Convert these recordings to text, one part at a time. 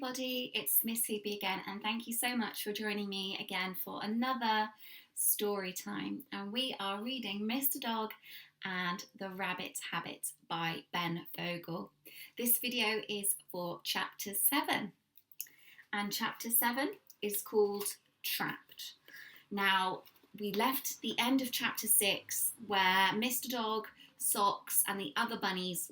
everybody, it's Miss Higby again, and thank you so much for joining me again for another story time. And we are reading Mr. Dog and the Rabbit's Habit by Ben Fogle. This video is for chapter 7, and chapter 7 is called Trapped. Now, we left the end of chapter 6 where Mr. Dog, Socks and the other bunnies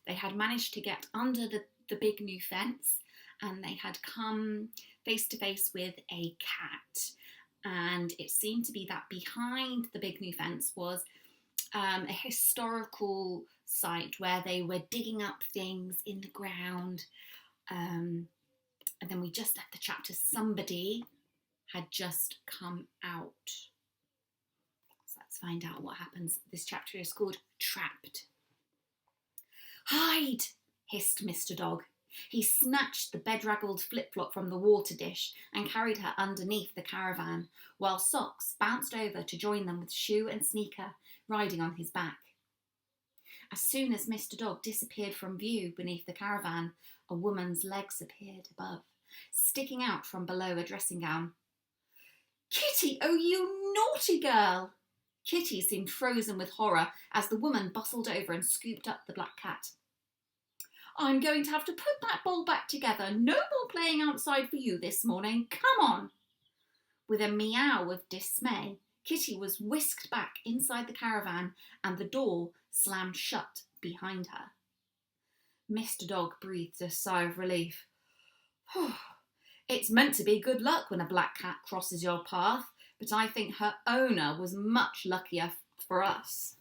they had managed to get under the big new fence, and they had come face to face with a cat. And it seemed to be that behind the big new fence was a historical site where they were digging up things in the ground. And then we just left the chapter. Somebody had just come out. So let's find out what happens. This chapter is called Trapped. "Hide!" hissed Mr. Dog. He snatched the bedraggled flip-flop from the water dish and carried her underneath the caravan, while Socks bounced over to join them with Shoe and Sneaker riding on his back. As soon as Mr. Dog disappeared from view beneath the caravan, a woman's legs appeared above, sticking out from below a dressing gown. "Kitty, oh you naughty girl!" Kitty seemed frozen with horror as the woman bustled over and scooped up the black cat. "I'm going to have to put that bowl back together. No more playing outside for you this morning. Come on." With a meow of dismay, Kitty was whisked back inside the caravan and the door slammed shut behind her. Mr. Dog breathed a sigh of relief. "It's meant to be good luck when a black cat crosses your path, but I think her owner was much luckier for us."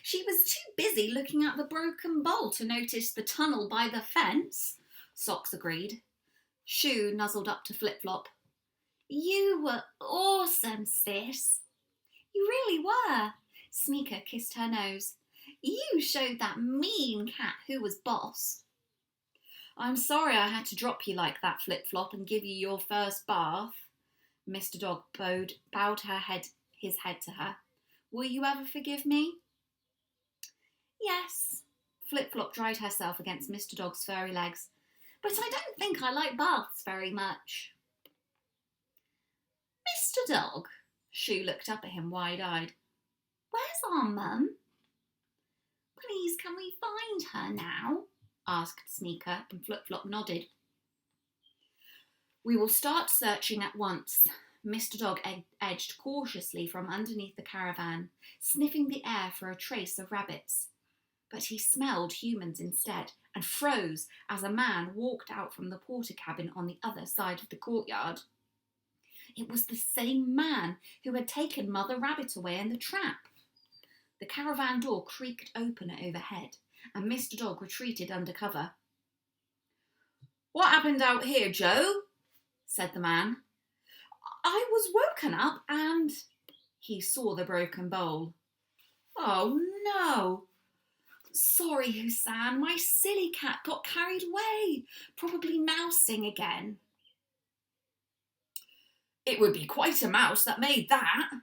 "She was too busy looking at the broken bowl to notice the tunnel by the fence," Socks agreed. Shoe nuzzled up to Flip-Flop. "You were awesome, sis." "You really were." Sneaker kissed her nose. "You showed that mean cat who was boss." "I'm sorry I had to drop you like that, Flip-Flop, and give you your first bath." Mr. Dog bowed his head to her. "Will you ever forgive me?" "Yes." Flip-Flop dried herself against Mr. Dog's furry legs. "But I don't think I like baths very much." "Mr. Dog," Shoe looked up at him wide-eyed. "Where's our mum?" "Please, can we find her now?" asked Sneaker, and Flip-Flop nodded. "We will start searching at once." Mr. Dog edged cautiously from underneath the caravan, sniffing the air for a trace of rabbits. But he smelled humans instead and froze as a man walked out from the porter cabin on the other side of the courtyard. It was the same man who had taken Mother Rabbit away in the trap. The caravan door creaked open overhead, and Mr. Dog retreated under cover. "What happened out here, Joe?" said the man. "I was woken up and—" He saw the broken bowl. "Oh no! Sorry, Hussan, my silly cat got carried away, probably mousing again." "It would be quite a mouse that made that."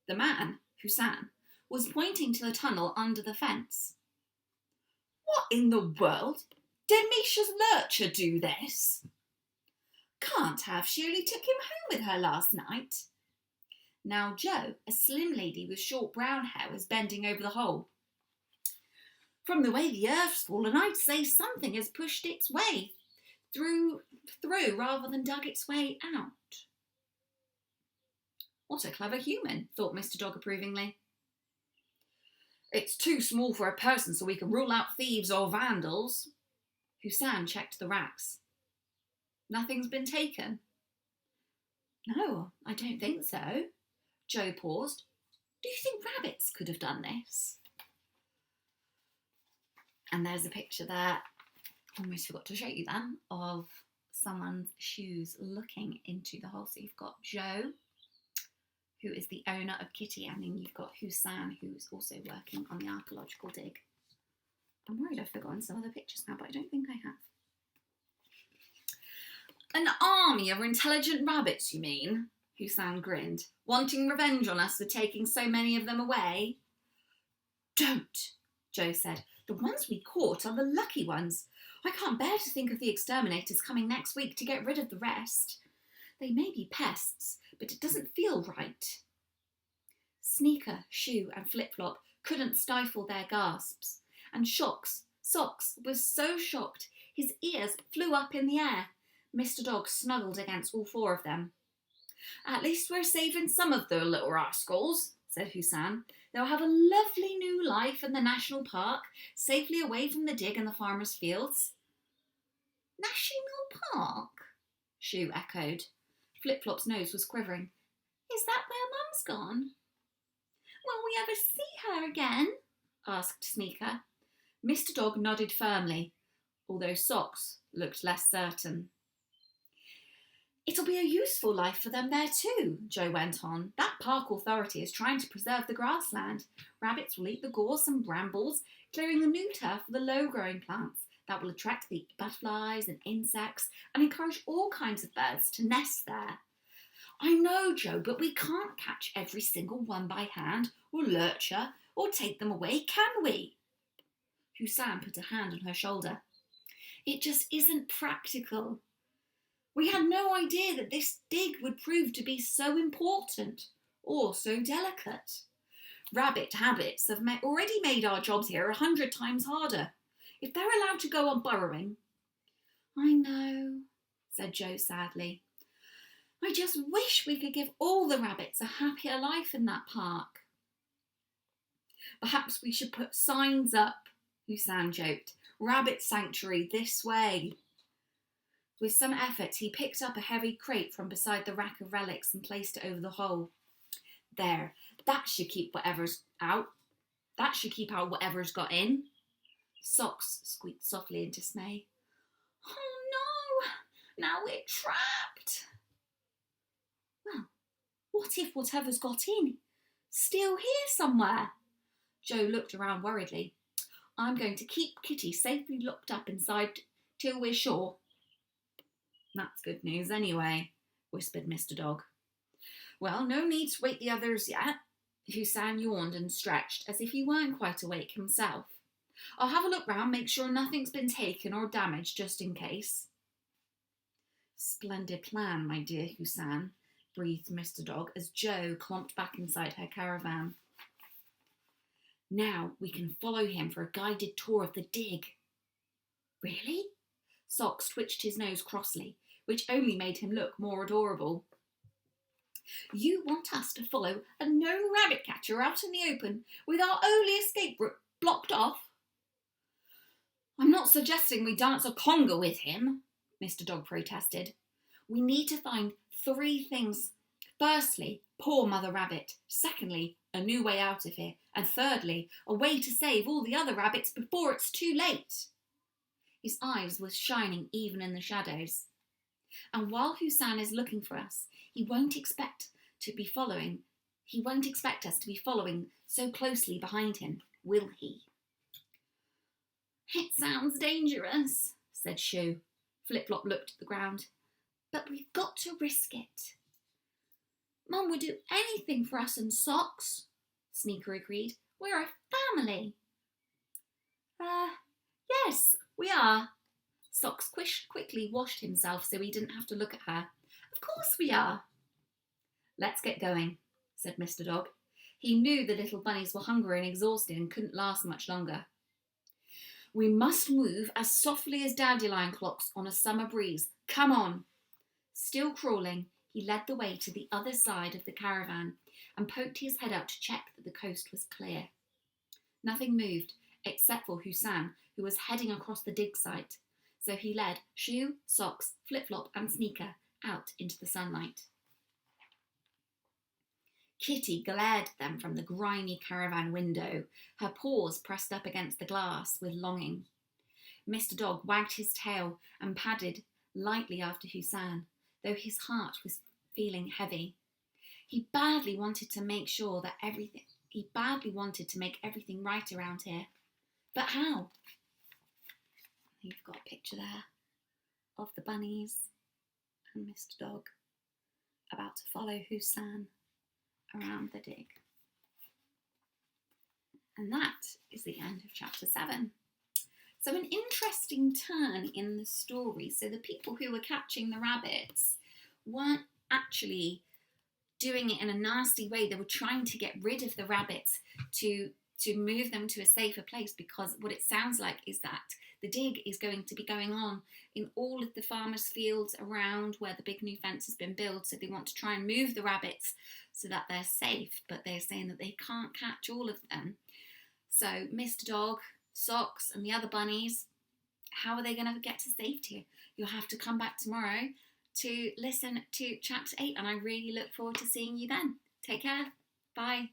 The man, Hussan, was pointing to the tunnel under the fence. "What in the world? Did Misha's lurcher do this?" "Can't have, she only took him home with her last night." Now Joe, a slim lady with short brown hair, was bending over the hole. "From the way the earth's fallen, I'd say something has pushed its way through rather than dug its way out." "What a clever human," thought Mr. Dog approvingly. "It's too small for a person so we can rule out thieves or vandals." Hussan checked the racks. "Nothing's been taken?" "No, I don't think so." Joe paused. "Do you think rabbits could have done this?" And there's a picture there, almost forgot to show you then, of someone's shoes looking into the hole. So you've got Joe, who is the owner of Kitty, and then you've got Hussan, who's also working on the archaeological dig. I'm worried I've forgotten some other pictures now, but I don't think I have. "An army of intelligent rabbits, you mean?" Hussan grinned. "Wanting revenge on us for taking so many of them away?" "Don't," Joe said. "The ones we caught are the lucky ones. I can't bear to think of the exterminators coming next week to get rid of the rest. They may be pests, but it doesn't feel right. Sneaker, Shoe and Flip-Flop couldn't stifle their gasps, and Socks was so shocked his ears flew up in the air. Mr. Dog snuggled against all four of them. At least we're saving some of the little rascals, said Hussan. They'll have a lovely new life in the national park, safely away from the dig and the farmers' fields. National park? Shoe echoed. Flip-Flop's nose was quivering. Is that where Mum's gone? Will we ever see her again? Asked Sneaker. Mr. Dog nodded firmly, although Socks looked less certain. It'll be a useful life for them there too, Joe went on. That park authority is trying to preserve the grassland. Rabbits will eat the gorse and brambles, clearing the new turf for the low-growing plants that will attract the butterflies and insects and encourage all kinds of birds to nest there. I know, Joe, but we can't catch every single one by hand or lurcher or take them away, can we? Hussan put a hand on her shoulder. It just isn't practical. We had no idea that this dig would prove to be so important or so delicate. Rabbit habits have already made our jobs here 100 times harder. If they're allowed to go on burrowing... I know, said Joe sadly. I just wish we could give all the rabbits a happier life in that park. Perhaps we should put signs up, Hussan joked. Rabbit sanctuary this way. With some effort, he picked up a heavy crate from beside the rack of relics and placed it over the hole. There, that should keep whatever's out. That should keep out whatever's got in. Socks squeaked softly in dismay. Oh no, now we're trapped. Well, what if whatever's got in still here somewhere? Joe looked around worriedly. I'm going to keep Kitty safely locked up inside till we're sure. That's good news anyway, whispered Mr. Dog. Well, no need to wake the others yet. Hussan yawned and stretched as if he weren't quite awake himself. I'll have a look round, make sure nothing's been taken or damaged just in case. Splendid plan, my dear Hussan, breathed Mr. Dog as Joe clomped back inside her caravan. Now we can follow him for a guided tour of the dig. Really? Socks twitched his nose crossly, which only made him look more adorable. You want us to follow a known rabbit catcher out in the open with our only escape route blocked off? I'm not suggesting we dance a conga with him, Mr. Dog protested. We need to find 3 things. Firstly, poor Mother Rabbit. Secondly, a new way out of here. And thirdly, a way to save all the other rabbits before it's too late. His eyes were shining even in the shadows. And while Hussan is looking for us, he won't expect us to be following so closely behind him, will he? It sounds dangerous, said Shoe. Flip-Flop looked at the ground. But we've got to risk it. Mum would do anything for us and Socks, Sneaker agreed. We're a family. Yes, we are. Socks quickly washed himself so he didn't have to look at her. Of course we are. Let's get going, said Mr. Dog. He knew the little bunnies were hungry and exhausted and couldn't last much longer. We must move as softly as dandelion clocks on a summer breeze. Come on. Still crawling, he led the way to the other side of the caravan and poked his head out to check that the coast was clear. Nothing moved except for Hussan, who was heading across the dig site, so he led Shoe, Socks, Flip-Flop and Sneaker out into the sunlight. Kitty glared at them from the grimy caravan window, her paws pressed up against the glass with longing. Mr. Dog wagged his tail and padded lightly after Hussan, though his heart was feeling heavy. He badly wanted to make everything right around here. But how? You've got a picture there of the bunnies and Mr. Dog about to follow Hussan around the dig. And that is the end of chapter 7. So an interesting turn in the story. So the people who were catching the rabbits weren't actually doing it in a nasty way. They were trying to get rid of the rabbits to move them to a safer place, because what it sounds like is that the dig is going to be going on in all of the farmers' fields around where the big new fence has been built. So they want to try and move the rabbits so that they're safe, but they're saying that they can't catch all of them. So Mr. Dog, Socks and the other bunnies, how are they going to get to safety? You'll have to come back tomorrow to listen to chapter 8, and I really look forward to seeing you then. Take care. Bye.